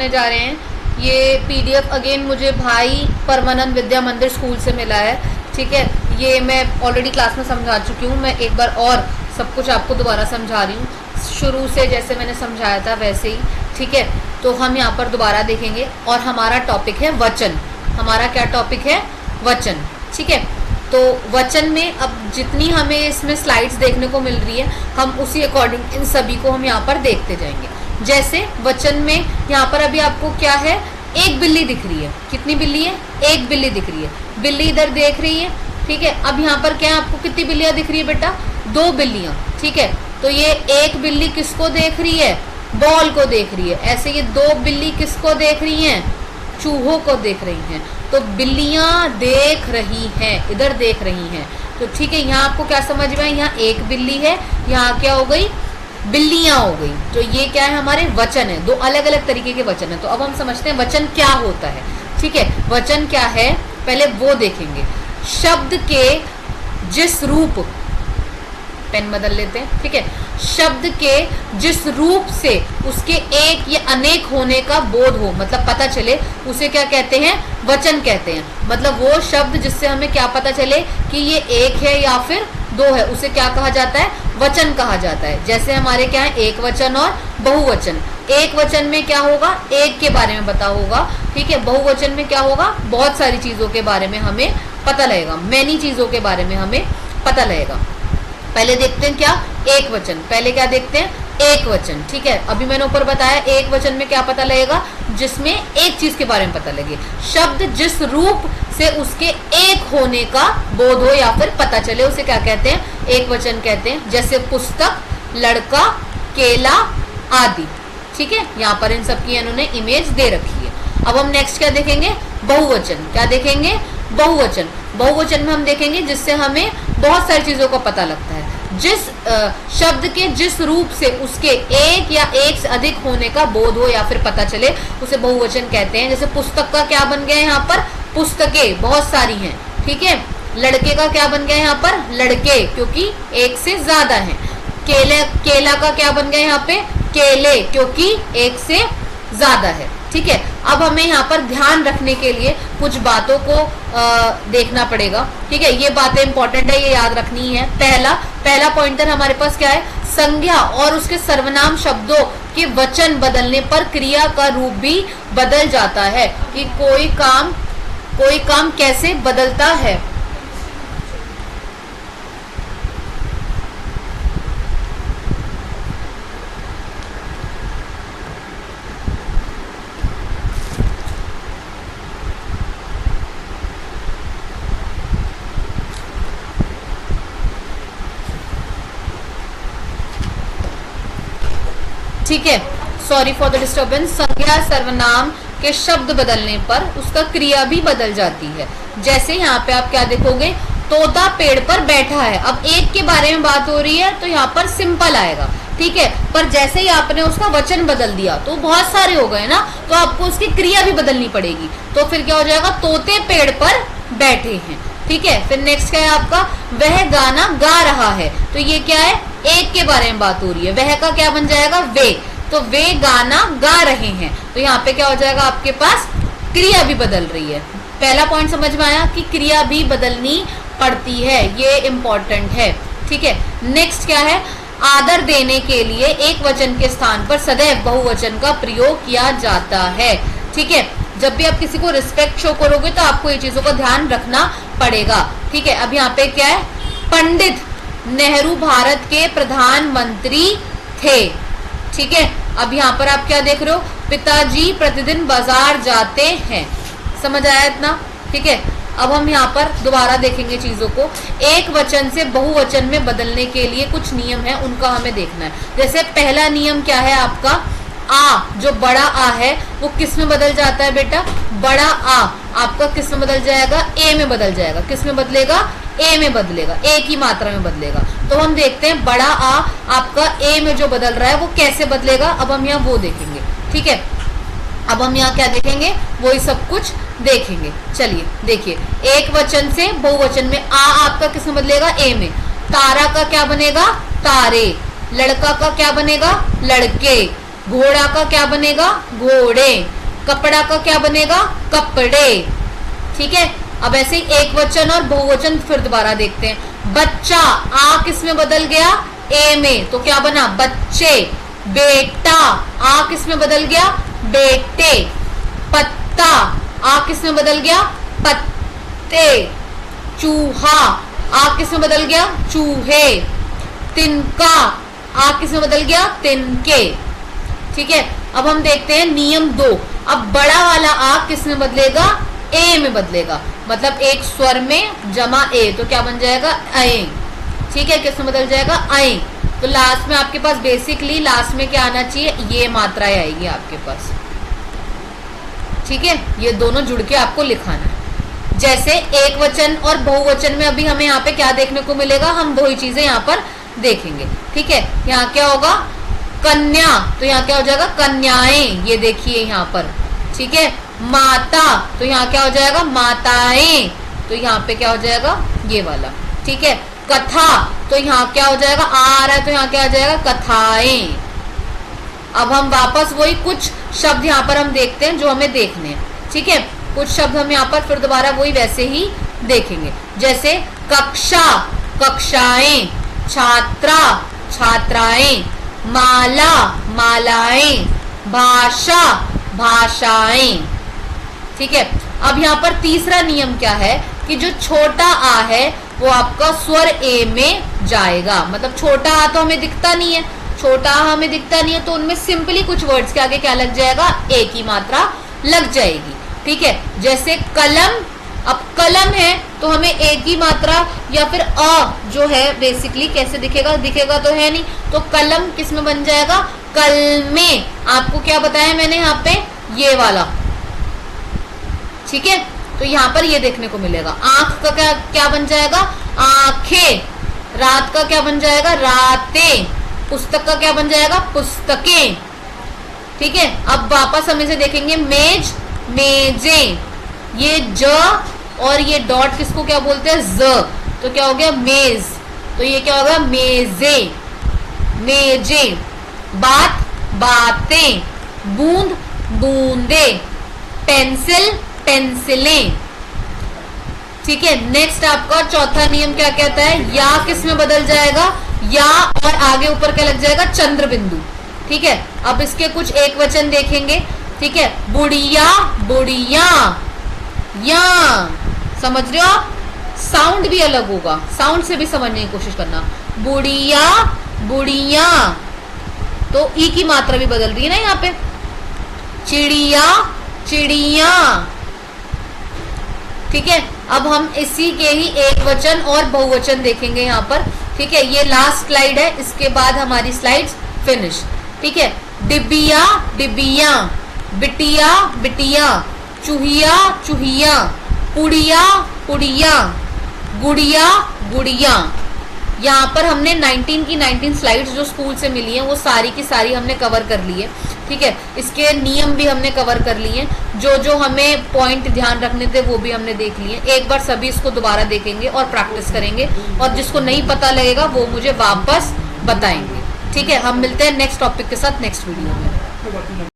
करने जा रहे हैं। ये पीडीएफ अगेन मुझे भाई परमानंद विद्या मंदिर स्कूल से मिला है, ठीक है। ये मैं ऑलरेडी क्लास में समझा चुकी हूँ, मैं एक बार और सब कुछ आपको दोबारा समझा रही हूँ, शुरू से जैसे मैंने समझाया था वैसे ही, ठीक है। तो हम यहाँ पर दोबारा देखेंगे और हमारा टॉपिक है वचन। हमारा क्या टॉपिक है? वचन, ठीक है। तो वचन में अब जितनी हमें इसमें स्लाइड्स देखने को मिल रही है, हम उसी अकॉर्डिंग इन सभी को हम यहाँ पर देखते जाएंगे। जैसे वचन में यहाँ पर अभी आपको क्या है, एक बिल्ली दिख रही है। कितनी बिल्ली है? एक बिल्ली दिख रही है। बिल्ली इधर देख रही है, ठीक है। अब यहाँ पर क्या है, आपको कितनी बिल्लियाँ दिख रही है बेटा? 2 बिल्लियाँ, ठीक है। तो ये एक बिल्ली किसको देख रही है? बॉल को देख रही है। ऐसे ये 2 बिल्ली किसको देख रही हैं? चूहों को देख रही हैं। तो बिल्लियां देख रही हैं, इधर देख रही हैं। तो ठीक है, यहाँ आपको क्या समझ में आया? यहाँ एक बिल्ली है, यहाँ क्या हो गई? बिल्लियां हो गई। तो ये क्या है? हमारे वचन है। 2 अलग अलग तरीके के वचन है। तो अब हम समझते हैं वचन क्या होता है, ठीक है। वचन क्या है पहले वो देखेंगे। शब्द के जिस रूप, पेन बदल लेते हैं, ठीक है। शब्द के जिस रूप से उसके एक या अनेक होने का बोध हो, मतलब पता चले, उसे क्या कहते हैं? वचन कहते हैं। मतलब वो शब्द जिससे हमें क्या पता चले कि ये एक है या फिर 2 है, उसे क्या कहा जाता है? वचन कहा जाता है। जैसे हमारे क्या है, एक वचन और बहुवचन। एक वचन में क्या होगा? एक के बारे में पता होगा, ठीक है। बहुवचन में क्या होगा? बहुत सारी चीजों के बारे में हमें पता लगेगा, मैनी चीजों के बारे में हमें पता लगेगा। पहले देखते हैं क्या? एक वचन। पहले क्या देखते हैं? एक वचन, ठीक है। अभी मैंने ऊपर बताया एक वचन में क्या पता लगेगा? जिसमें एक चीज के बारे में पता लगे। शब्द जिस रूप से उसके एक होने का बोध हो या फिर पता चले, उसे क्या कहते हैं? एक वचन कहते हैं। जैसे पुस्तक, लड़का, केला आदि, ठीक है। यहाँ पर इन सब की इन्होंने इमेज दे रखी है। अब हम नेक्स्ट क्या देखेंगे? बहुवचन। क्या देखेंगे? बहुवचन। बहुवचन में हम देखेंगे जिससे हमें बहुत सारी चीजों का पता लगता है। जिस शब्द के जिस रूप से उसके एक या एक से अधिक होने का बोध हो या फिर पता चले, उसे बहुवचन कहते हैं। जैसे पुस्तक का क्या बन गया यहाँ पर? पुस्तकें, बहुत सारी हैं, ठीक है। लड़के का क्या बन गया यहाँ पर? लड़के, क्योंकि एक से ज्यादा हैं। केला का क्या बन गया यहाँ पे? केले, क्योंकि एक से ज्यादा है, ठीक है। अब हमें यहाँ पर ध्यान रखने के लिए कुछ बातों को देखना पड़ेगा, ठीक है। ये बातें इंपॉर्टेंट है, ये याद रखनी है। पहला पॉइंटर हमारे पास क्या है? संज्ञा और उसके सर्वनाम शब्दों के वचन बदलने पर क्रिया का रूप भी बदल जाता है। कि कोई काम कैसे बदलता है। ठीक है, सॉरी फॉर द डिस्टर्बेंस। संज्ञा सर्वनाम के शब्द बदलने पर उसका क्रिया भी बदल जाती है। जैसे यहाँ पे आप क्या देखोगे? तोता पेड़ पर बैठा है। अब एक के बारे में बात हो रही है तो यहाँ पर सिंपल आएगा, ठीक है। पर जैसे ही आपने उसका वचन बदल दिया तो बहुत सारे हो गए ना, तो आपको उसकी क्रिया भी बदलनी पड़ेगी। तो फिर क्या हो जाएगा? तोते पेड़ पर बैठे हैं, ठीक है। फिर नेक्स्ट क्या है आपका? वह गाना गा रहा है। तो ये क्या है? एक के बारे में बात हो रही है। वह का क्या बन जाएगा? वे। तो वे गाना गा रहे हैं। तो यहाँ पे क्या हो जाएगा? आपके पास क्रिया भी बदल रही है। पहला पॉइंट समझ में आया कि क्रिया भी बदलनी पड़ती है, ये इंपॉर्टेंट है, ठीक है। नेक्स्ट क्या है? आदर देने के लिए एक वचन के स्थान पर सदैव बहुवचन का प्रयोग किया जाता है, ठीक है। जब भी आप किसी को रिस्पेक्ट शो करोगे तो आपको ये चीजों का ध्यान रखना पड़ेगा, ठीक है। अब यहाँ पे क्या है? पंडित नेहरू भारत के प्रधानमंत्री थे, ठीक है। अब यहाँ पर आप क्या देख रहे हो? पिताजी प्रतिदिन बाजार जाते हैं। समझ आया इतना? ठीक है। अब हम यहाँ पर दोबारा देखेंगे चीजों को। एक वचन से बहुवचन में बदलने के लिए कुछ नियम है, उनका हमें देखना है। जैसे पहला नियम क्या है आपका? आ, जो बड़ा आ है वो किस में बदल जाता है बेटा? बड़ा आ आपका किस में बदल जाएगा? ए में बदल जाएगा। किस में बदलेगा? ए में बदलेगा, ए की मात्रा में बदलेगा। तो हम देखते हैं बड़ा आ आपका ए में जो बदल रहा है वो कैसे बदलेगा। अब हम यहाँ वो देखेंगे, ठीक है। अब हम यहाँ क्या देखेंगे? वही सब कुछ देखेंगे। चलिए देखिए, एक वचन से बहुवचन में आ आपका किस में बदलेगा? ए में। तारा का क्या बनेगा? तारे। लड़का का क्या बनेगा? लड़के। घोड़ा का क्या बनेगा, घोड़े। कपड़ा का क्या बनेगा, कपड़े। ठीक है, अब ऐसे ही एक वचन और बहुवचन फिर दोबारा देखते हैं। बच्चा, आ किस में बदल गया, ए में, तो क्या बना, बच्चे। बेटा, आ किस में बदल गया, बेटे। पत्ता, आ किस में बदल गया, पत्ते। चूहा, आ किस में बदल गया, चूहे। तिनका, आ किस में बदल गया, तिनके। ठीक है, अब हम देखते हैं नियम 2। अब बड़ा वाला आ किस में बदलेगा, ए में बदलेगा, मतलब एक स्वर में जमा ए, तो क्या बन जाएगा, अए। ठीक है, किस में बदल जाएगा, अए। तो लास्ट में आपके पास बेसिकली लास्ट में क्या आना चाहिए, ये मात्राएं आएगी आपके पास। ठीक है, ये दोनों जुड़ के आपको लिखाना है। जैसे एक वचन और बहुवचन में अभी हमें यहाँ पे क्या देखने को मिलेगा, हम वही चीजें यहाँ पर देखेंगे। ठीक है, यहाँ क्या होगा, कन्या, तो यहाँ क्या हो जाएगा, कन्याएं, ये देखिए यहाँ पर। ठीक है, माता, तो यहाँ क्या हो जाएगा, माताएं, तो यहाँ पे क्या हो जाएगा, ये वाला। ठीक है, कथा, तो यहाँ क्या हो जाएगा, आ रहा है, तो यहाँ क्या हो जाएगा, कथाएं। अब हम वापस वही कुछ शब्द यहाँ पर हम देखते हैं जो हमें देखने हैं। ठीक है, कुछ शब्द हम यहाँ पर फिर दोबारा वही वैसे ही देखेंगे। जैसे कक्षा, कक्षाएं। छात्रा, छात्राएं। माला, मालाएं। भाषा, भाषाएं। ठीक है, अब यहाँ पर तीसरा नियम क्या है कि जो छोटा आ है वो आपका स्वर ए में जाएगा, मतलब छोटा आ तो हमें दिखता नहीं है, छोटा आ हमें दिखता नहीं है, तो उनमें सिंपली कुछ वर्ड्स के आगे क्या लग जाएगा, ए की मात्रा लग जाएगी। ठीक है, जैसे कलम, अब कलम है तो हमें ए की मात्रा या फिर अ जो है बेसिकली कैसे दिखेगा, दिखेगा तो है नहीं, तो कलम किस में बन जाएगा, कल में। आपको क्या बताया मैंने यहाँ पे, ये वाला। ठीक है, तो यहाँ पर ये देखने को मिलेगा। आंख का क्या क्या बन जाएगा, आंखें। रात का क्या बन जाएगा, रातें। पुस्तक का क्या बन जाएगा, पुस्तकें। ठीक है, अब वापस हम इसे देखेंगे, मेज, मेजें। ये ज और ये डॉट किसको क्या बोलते हैं, ज, तो क्या हो गया, मेज, तो ये क्या होगा, मेजे, मेजे। बात, बातें। बूंद, बूंदे। पेंसिल, पेंसिलें। ठीक है, नेक्स्ट आपका चौथा नियम क्या कहता है, या किस में बदल जाएगा, या और आगे ऊपर क्या लग जाएगा, चंद्र बिंदु। ठीक है, अब इसके कुछ एक वचन देखेंगे। ठीक है, बुढ़िया, बुढ़िया। या, समझ रहे हो आप, साउंड भी अलग होगा, साउंड से भी समझने की कोशिश करना। बुढ़िया, बुढ़िया, तो ई की मात्रा भी बदल रही है ना यहाँ पे। चिड़िया, चिड़िया। ठीक है, अब हम इसी के ही एक वचन और बहुवचन देखेंगे यहाँ पर। ठीक है, ये लास्ट स्लाइड है, इसके बाद हमारी स्लाइड्स फिनिश। ठीक है, डिबिया, डिबिया। बिटिया, बिटिया। चूहिया, चूहिया। पुड़िया, पुड़िया। गुड़िया, गुड़िया। यहाँ पर हमने 19 की 19 स्लाइड्स जो स्कूल से मिली हैं वो सारी की सारी हमने कवर कर ली है। ठीक है, इसके नियम भी हमने कवर कर लिए, जो जो हमें पॉइंट ध्यान रखने थे वो भी हमने देख लिए। एक बार सभी इसको दोबारा देखेंगे और प्रैक्टिस करेंगे, और जिसको नहीं पता लगेगा वो मुझे वापस बताएंगे। ठीक है, हम मिलते हैं नेक्स्ट टॉपिक के साथ नेक्स्ट वीडियो में।